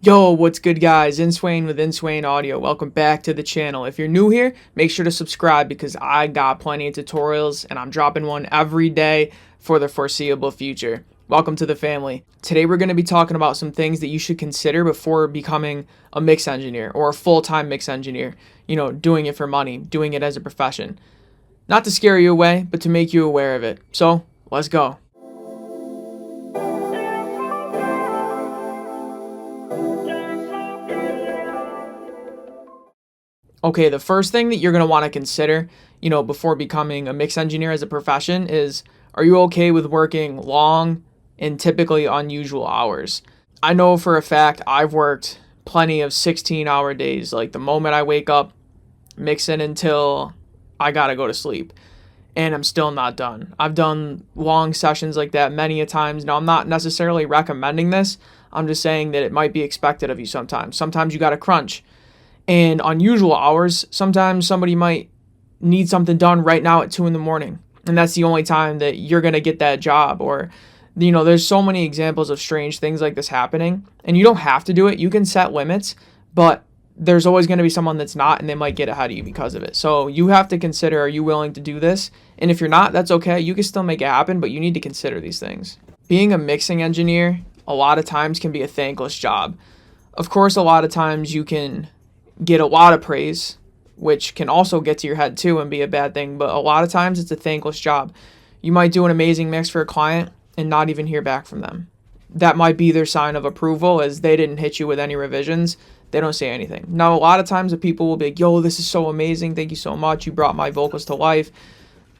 Yo, what's good guys? Inswain with Inswain Audio. Welcome back to the channel. If you're new here, make sure to subscribe because I got plenty of tutorials and I'm dropping one every day for the foreseeable future. Welcome to the family. Today we're going to be talking about some things that you should consider before becoming a mix engineer or a full-time mix engineer. You know, doing it for money, doing it as a profession. Not to scare you away, but to make you aware of it. So, let's go. Okay, the first thing that you're going to want to consider, before becoming a mix engineer as a profession is, are you okay with working long and typically unusual hours? I know for a fact I've worked plenty of 16-hour days, like the moment I wake up, mixing until I got to go to sleep, and I'm still not done. I've done long sessions like that many a times. Now, I'm not necessarily recommending this. I'm just saying that it might be expected of you sometimes. Sometimes you got to crunch. And unusual hours, sometimes somebody might need something done right now at 2 in the morning. And that's the only time that you're going to get that job. Or, there's so many examples of strange things like this happening. And you don't have to do it. You can set limits, but there's always going to be someone that's not, and they might get ahead of you because of it. So you have to consider, are you willing to do this? And if you're not, that's okay. You can still make it happen, but you need to consider these things. Being a mixing engineer, a lot of times can be a thankless job. Of course, a lot of times you can get a lot of praise, which can also get to your head too and be a bad thing, but a lot of times it's a thankless job. You might do an amazing mix for a client and not even hear back from them. That might be their sign of approval, as they didn't hit you with any revisions. They don't say anything. Now, a lot of times the people will be like, yo, this is so amazing, thank you so much, you brought my vocals to life,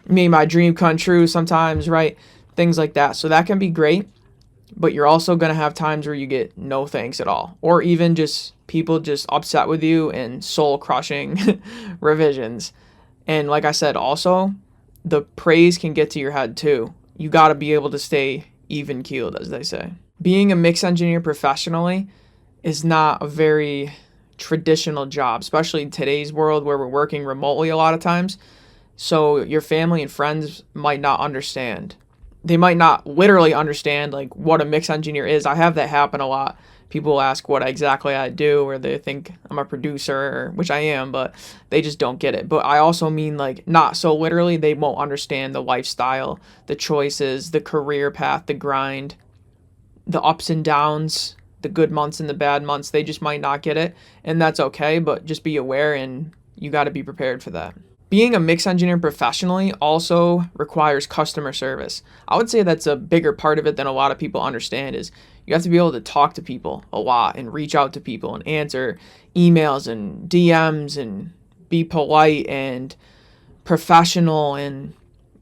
made my dream come true sometimes, right? Things like that. So that can be great, but you're also going to have times where you get no thanks at all, or even just people just upset with you and soul crushing revisions. And like I said, also the praise can get to your head too. You got to be able to stay even keeled, as they say. Being a mix engineer professionally is not a very traditional job, especially in today's world where we're working remotely a lot of times. So your family and friends might not understand. They might not literally understand like what a mix engineer is. I have that happen a lot. People ask what exactly I do, or they think I'm a producer, which I am, but they just don't get it. But I also mean like not so literally. They won't understand the lifestyle, the choices, the career path, the grind, the ups and downs, the good months and the bad months. They just might not get it, and that's okay, but just be aware and you got to be prepared for that. Being a mix engineer professionally also requires customer service. I would say that's a bigger part of it than a lot of people understand. Is you have to be able to talk to people a lot and reach out to people and answer emails and DMs and be polite and professional and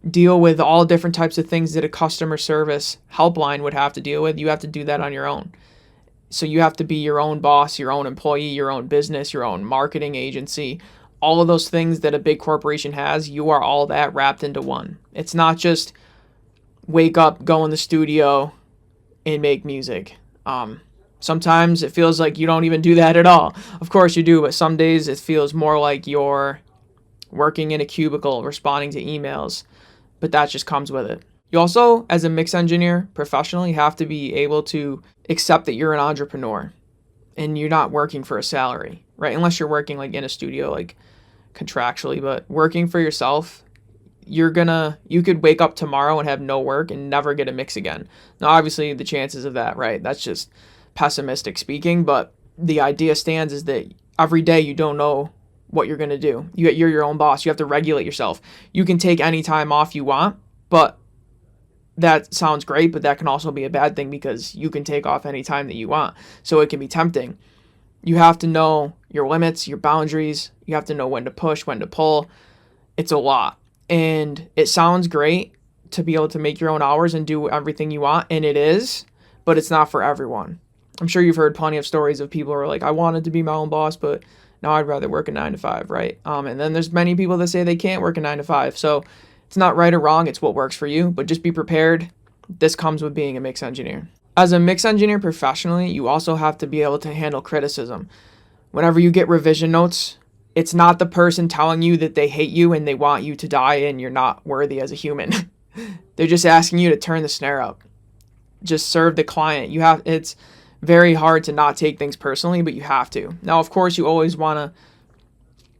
deal with all different types of things that a customer service helpline would have to deal with. You have to do that on your own. So you have to be your own boss, your own employee, your own business, your own marketing agency. All of those things that a big corporation has, you are all that wrapped into one. It's not just wake up, go in the studio, and make music. Sometimes it feels like you don't even do that at all. Of course you do, but some days it feels more like you're working in a cubicle, responding to emails, but that just comes with it. You also, as a mix engineer, professionally have to be able to accept that you're an entrepreneur and you're not working for a salary, right? Unless you're working like in a studio, like contractually, but working for yourself, you could wake up tomorrow and have no work and never get a mix again. Now, obviously the chances of that, right? That's just pessimistic speaking, but the idea stands is that every day you don't know what you're going to do. You're your own boss. You have to regulate yourself. You can take any time off you want, but that sounds great, but that can also be a bad thing because you can take off any time that you want. So it can be tempting. You have to know your limits, your boundaries. You have to know when to push, when to pull. It's a lot. And it sounds great to be able to make your own hours and do everything you want. And it is, but it's not for everyone. I'm sure you've heard plenty of stories of people who are like, I wanted to be my own boss, but now I'd rather work a 9 to 5, right? And then there's many people that say they can't work a 9 to 5. So it's not right or wrong. It's what works for you, but just be prepared. This comes with being a mix engineer. As a mix engineer professionally, you also have to be able to handle criticism. Whenever you get revision notes, it's not the person telling you that they hate you and they want you to die and you're not worthy as a human. They're just asking you to turn the snare up. Just serve the client. It's very hard to not take things personally, but you have to. Now, of course, you always want to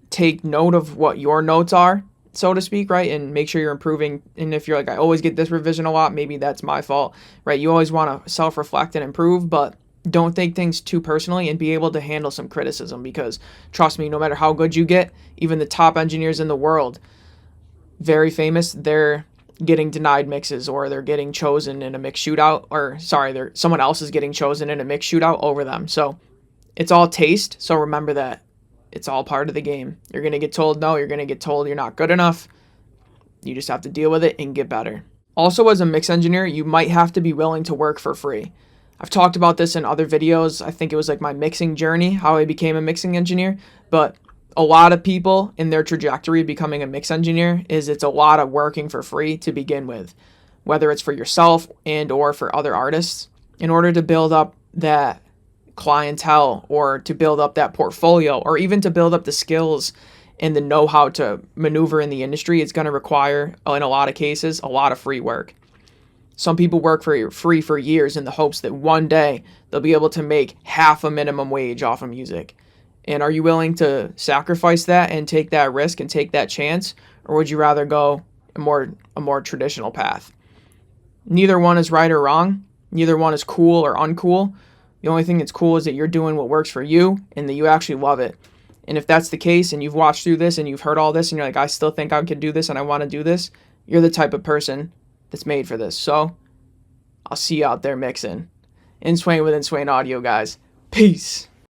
take note of what your notes are, so to speak, right? And make sure you're improving. And if you're like, I always get this revision a lot, maybe that's my fault, right? You always want to self-reflect and improve, but don't take things too personally and be able to handle some criticism, because trust me, no matter how good you get, even the top engineers in the world, very famous, they're getting denied mixes, or they're getting chosen in a mix shootout, or sorry, someone else is getting chosen in a mix shootout over them. So it's all taste. So remember that it's all part of the game. You're going to get told no, you're going to get told you're not good enough. You just have to deal with it and get better. Also, as a mix engineer, you might have to be willing to work for free. I've talked about this in other videos. I think it was like my mixing journey, how I became a mixing engineer. But a lot of people in their trajectory of becoming a mix engineer is it's a lot of working for free to begin with, whether it's for yourself and or for other artists, in order to build up that clientele, or to build up that portfolio, or even to build up the skills and the know-how to maneuver in the industry. It's going to require, in a lot of cases, a lot of free work. Some people work for free for years in the hopes that one day they'll be able to make half a minimum wage off of music. And are you willing to sacrifice that and take that risk and take that chance? Or would you rather go a more traditional path? Neither one is right or wrong. Neither one is cool or uncool. The only thing that's cool is that you're doing what works for you and that you actually love it. And if that's the case, and you've watched through this and you've heard all this and you're like, I still think I could do this and I want to do this, you're the type of person that's made for this. So I'll see you out there mixing. Inswain with Inswain Audio, guys. Peace.